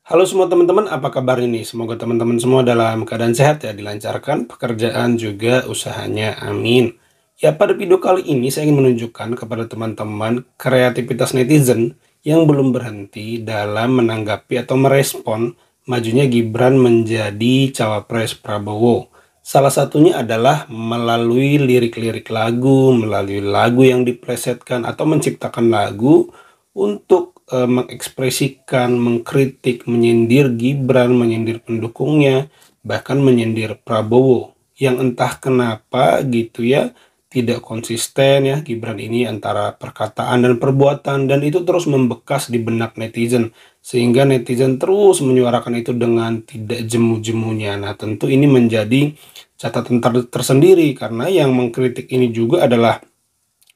Halo semua teman-teman, apa kabarnya nih? Semoga teman-teman semua dalam keadaan sehat ya, dilancarkan pekerjaan juga usahanya, amin. Ya, pada video kali ini saya ingin menunjukkan kepada teman-teman kreativitas netizen yang belum berhenti dalam menanggapi atau merespon majunya Gibran menjadi cawapres Prabowo. Salah satunya adalah melalui lirik-lirik lagu, melalui lagu yang diplesetkan atau menciptakan lagu untuk mengekspresikan, mengkritik, menyindir Gibran, menyindir pendukungnya, bahkan menyindir Prabowo. Yang entah kenapa gitu ya, tidak konsisten ya Gibran ini antara perkataan dan perbuatan, dan itu terus membekas di benak netizen. Sehingga netizen terus menyuarakan itu dengan tidak jemu-jemunya. Nah, tentu ini menjadi catatan tersendiri karena yang mengkritik ini juga adalah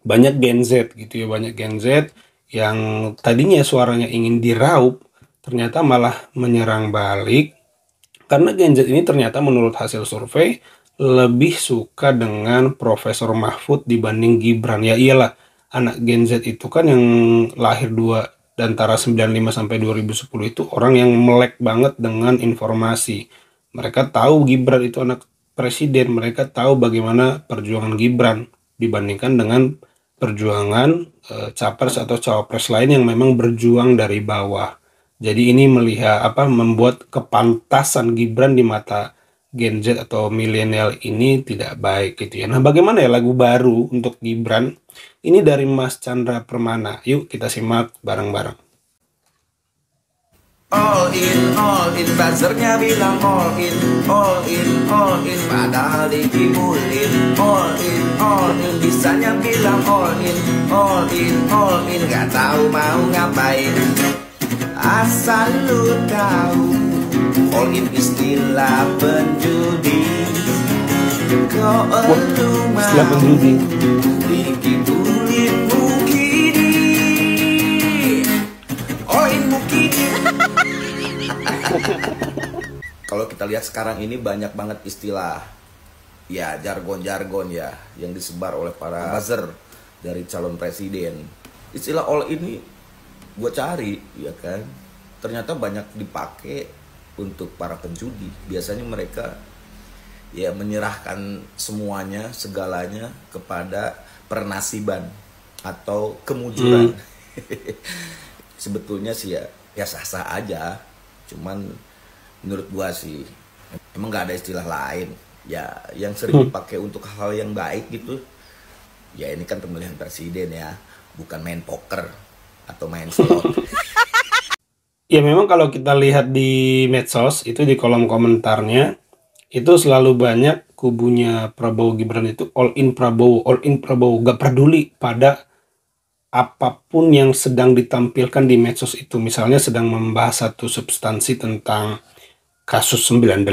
banyak Gen Z gitu ya, banyak Gen Z yang tadinya suaranya ingin diraup, ternyata malah menyerang balik, karena Gen Z ini ternyata menurut hasil survei lebih suka dengan Profesor Mahfud dibanding Gibran. Ya iyalah, anak Gen Z itu kan yang lahir antara 95 sampai 2010 itu orang yang melek banget dengan informasi. Mereka tahu Gibran itu anak presiden, mereka tahu bagaimana perjuangan Gibran dibandingkan dengan perjuangan capres atau cawapres lain yang memang berjuang dari bawah. Jadi ini membuat kepantasan Gibran di mata Gen Z atau milenial ini tidak baik gitu ya. Nah, bagaimana ya lagu baru untuk Gibran? Ini dari Mas Chandra Permana. Yuk kita simak bareng-bareng. All in, buzzernya bilang all in, padahal dikibulin. All in, bisanya bilang all in, gak tahu mau ngapain. Asal lu tahu, all in istilah penjudi. Kau lu mau dikibulin mukidi. All in mukidi. Kalau kita lihat sekarang ini banyak banget istilah, ya jargon-jargon ya, yang disebar oleh para buzzer dari calon presiden. Istilah all ini gue cari, ya kan, ternyata banyak dipakai untuk para penjudi. Biasanya mereka ya menyerahkan semuanya, segalanya kepada pernasiban atau kemujuran. Sebetulnya sih ya sah-sah aja, cuman menurut gua sih emang gak ada istilah lain ya yang sering dipakai untuk hal yang baik gitu. Ya ini kan pemilihan presiden ya, bukan main poker atau main slot. Ya memang kalau kita lihat di medsos itu di kolom komentarnya itu selalu banyak kubunya Prabowo Gibran itu all in Prabowo, gak peduli pada apapun yang sedang ditampilkan di medsos itu. Misalnya sedang membahas satu substansi tentang kasus 98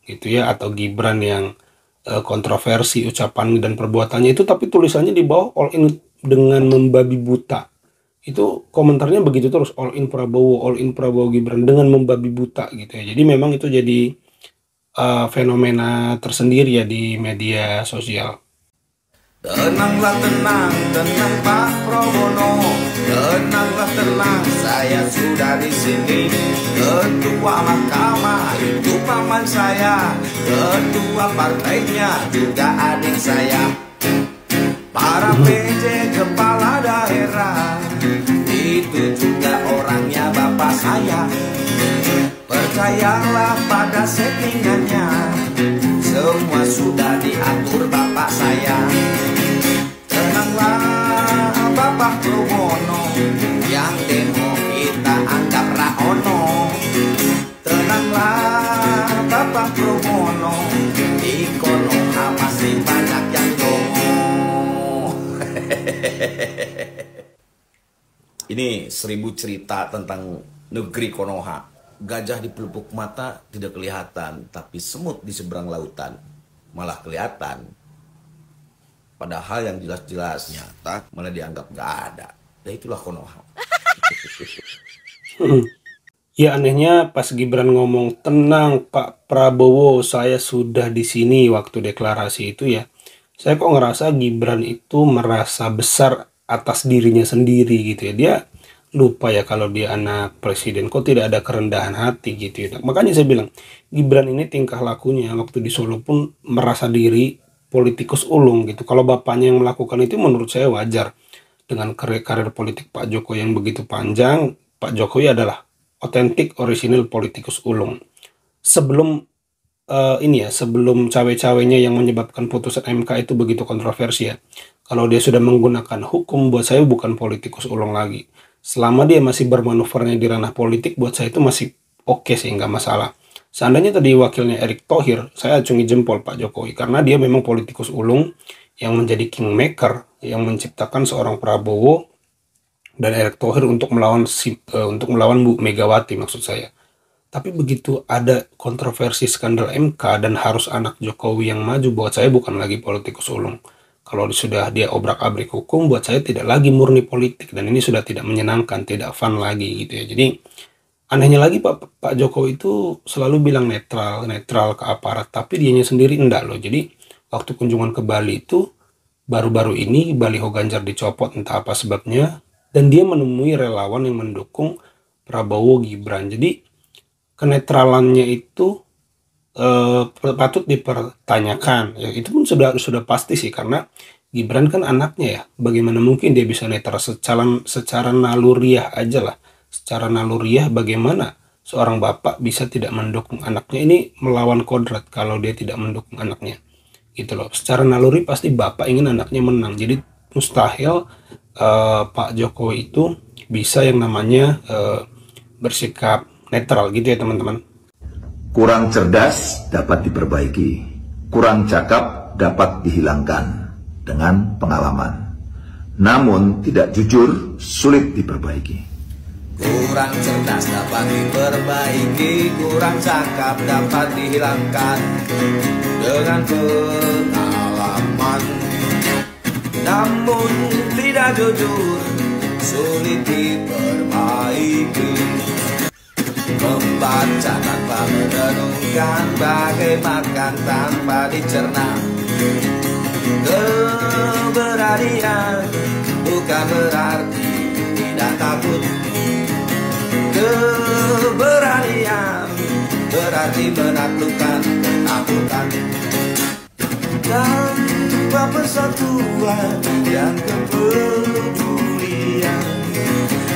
gitu ya, atau Gibran yang kontroversi ucapan dan perbuatannya itu, tapi tulisannya di bawah all in dengan membabi buta. Itu komentarnya begitu terus, all in Prabowo Gibran dengan membabi buta gitu ya. Jadi memang itu jadi fenomena tersendiri ya di media sosial. Tenanglah tenang Pak Prabowo. Tenanglah tenang, saya sudah di sini. Ketua Mahkamah itu paman saya, ketua partainya juga adik saya. Para PJ kepala daerah itu juga orangnya bapak saya. Percayalah pada settingannya, semua sudah diatur bapak saya. Tenanglah Bapak Prabowo, yang demo kita anggap raono. Tenanglah Bapak Prabowo, di Konoha masih banyak yang dongo. Ini 1000 cerita tentang negeri Konoha. Gajah di pelupuk mata tidak kelihatan, tapi semut di seberang lautan malah kelihatan. Padahal yang jelas-jelas nyata malah dianggap gak ada. Ya itulah Konoha. Ya anehnya pas Gibran ngomong tenang Pak Prabowo, saya sudah di sini waktu deklarasi itu ya. Saya kok ngerasa Gibran itu merasa besar atas dirinya sendiri gitu ya. Dia lupa ya kalau dia anak presiden, kok tidak ada kerendahan hati gitu ya. Makanya saya bilang, Gibran ini tingkah lakunya waktu di Solo pun merasa diri politikus ulung gitu. Kalau bapaknya yang melakukan itu menurut saya wajar. Dengan karir politik Pak Jokowi yang begitu panjang, Pak Jokowi adalah otentik orisinil politikus ulung. Sebelum ini ya, sebelum cawe-cawenya yang menyebabkan putusan MK itu begitu kontroversi ya. Kalau dia sudah menggunakan hukum, buat saya bukan politikus ulung lagi. Selama dia masih bermanuvernya di ranah politik, buat saya itu masih oke sih, nggak masalah. Seandainya tadi wakilnya Erick Thohir, saya acungi jempol Pak Jokowi, karena dia memang politikus ulung yang menjadi kingmaker, yang menciptakan seorang Prabowo dan Erick Thohir untuk melawan Bu Megawati maksud saya. Tapi begitu ada kontroversi skandal MK dan harus anak Jokowi yang maju, buat saya bukan lagi politikus ulung. Kalau sudah dia obrak-abrik hukum, buat saya tidak lagi murni politik, dan ini sudah tidak menyenangkan, tidak fun lagi gitu ya. Jadi anehnya lagi Pak Jokowi itu selalu bilang netral ke aparat, tapi dianya sendiri enggak loh. Jadi waktu kunjungan ke Bali itu baru-baru ini baliho Ganjar dicopot, entah apa sebabnya, dan dia menemui relawan yang mendukung Prabowo Gibran. Jadi kenetralannya itu patut dipertanyakan ya. Itu pun sudah pasti sih, karena Gibran kan anaknya ya, bagaimana mungkin dia bisa netral secara naluriah aja lah, secara naluriah bagaimana seorang bapak bisa tidak mendukung anaknya. Ini melawan kodrat kalau dia tidak mendukung anaknya gitu loh. Secara naluri pasti bapak ingin anaknya menang, jadi mustahil Pak Jokowi itu bisa yang namanya bersikap netral gitu ya teman-teman. Kurang cerdas dapat diperbaiki, kurang cakap dapat dihilangkan dengan pengalaman. Namun tidak jujur sulit diperbaiki. Kurang cerdas dapat diperbaiki, kurang cakap dapat dihilangkan dengan pengalaman. Namun tidak jujur sulit diperbaiki. Membaca tanpa merenungkan, bagai makan tanpa dicerna. Keberanian bukan berarti tidak takut. Keberanian berarti menaklukkan ketakutan. Tanpa persatuan dan kepedulian,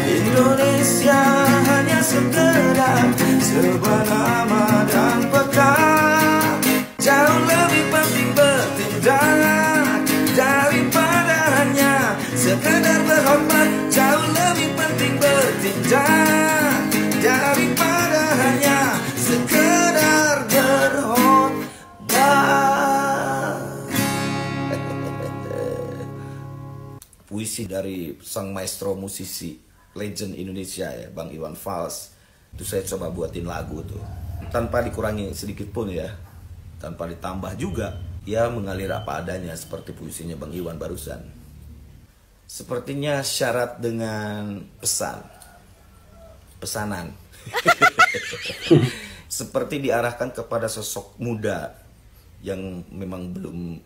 Indonesia hanya sekedar sebuah nama dan peta. Jauh lebih penting bertindak daripada hanya sekedar berhormat. Jauh lebih penting bertindak daripada hanya sekedar berhormat. Puisi dari sang maestro musisi legend Indonesia ya, Bang Iwan Fals. Itu saya coba buatin lagu tuh, tanpa dikurangi sedikit pun ya, tanpa ditambah juga. Ya mengalir apa adanya seperti puisinya Bang Iwan barusan. Sepertinya syarat dengan pesanan seperti diarahkan kepada sosok muda yang memang belum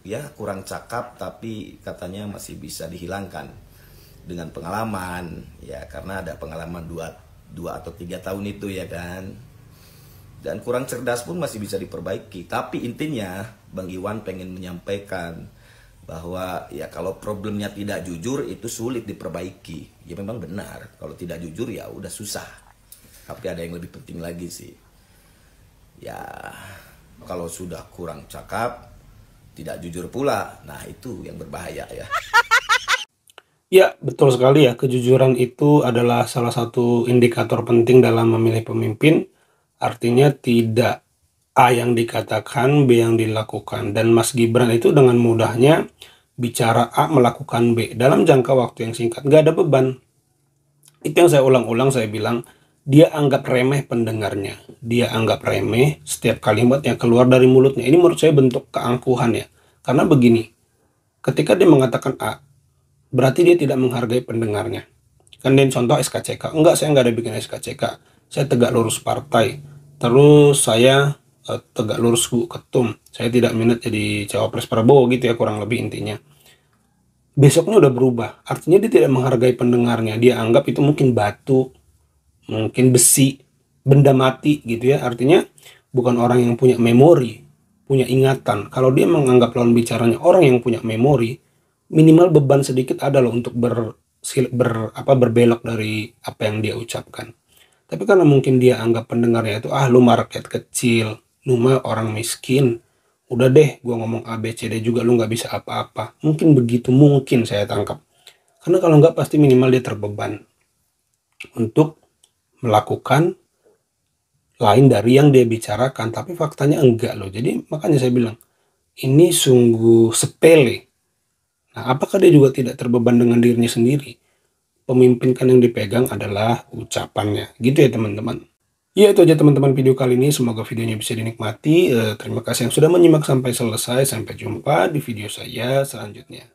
ya, kurang cakap, tapi katanya masih bisa dihilangkan dengan pengalaman ya, karena ada pengalaman 2 atau 3 tahun itu ya kan. Dan kurang cerdas pun masih bisa diperbaiki. Tapi intinya Bang Iwan pengen menyampaikan bahwa ya kalau problemnya tidak jujur itu sulit diperbaiki. Ya memang benar, kalau tidak jujur ya udah susah. Tapi ada yang lebih penting lagi sih. Ya kalau sudah kurang cakap, tidak jujur pula, nah itu yang berbahaya ya. Ya, betul sekali ya. Kejujuran itu adalah salah satu indikator penting dalam memilih pemimpin. Artinya tidak A yang dikatakan, B yang dilakukan. Dan Mas Gibran itu dengan mudahnya bicara A melakukan B dalam jangka waktu yang singkat. Gak ada beban. Itu yang saya ulang-ulang, saya bilang, dia anggap remeh pendengarnya. Dia anggap remeh setiap kalimat yang keluar dari mulutnya. Ini menurut saya bentuk keangkuhan ya. Karena begini, ketika dia mengatakan A, berarti dia tidak menghargai pendengarnya. Kan dia contoh SKCK. Enggak, saya nggak ada bikin SKCK. Saya tegak lurus partai. Terus saya tegak lurus ketum. Saya tidak minat jadi cawapres Prabowo gitu ya, kurang lebih intinya. besoknya udah berubah. Artinya dia tidak menghargai pendengarnya. Dia anggap itu mungkin batu, mungkin besi, benda mati gitu ya. Artinya bukan orang yang punya memori, punya ingatan. Kalau dia menganggap lawan bicaranya orang yang punya memori, minimal beban sedikit ada loh untuk berbelok dari apa yang dia ucapkan. Tapi karena mungkin dia anggap pendengarnya itu, lu mah rakyat kecil, lu mah orang miskin, udah deh gua ngomong A B C D juga lu nggak bisa apa-apa. Mungkin begitu, mungkin saya tangkap. Karena kalau nggak pasti minimal dia terbeban untuk melakukan lain dari yang dia bicarakan. Tapi faktanya enggak loh. Jadi makanya saya bilang, ini sungguh sepele. Nah, apakah dia juga tidak terbeban dengan dirinya sendiri? Pemimpin kan yang dipegang adalah ucapannya. Gitu ya teman-teman. Ya itu aja teman-teman video kali ini. Semoga videonya bisa dinikmati. Terima kasih yang sudah menyimak sampai selesai. Sampai jumpa di video saya selanjutnya.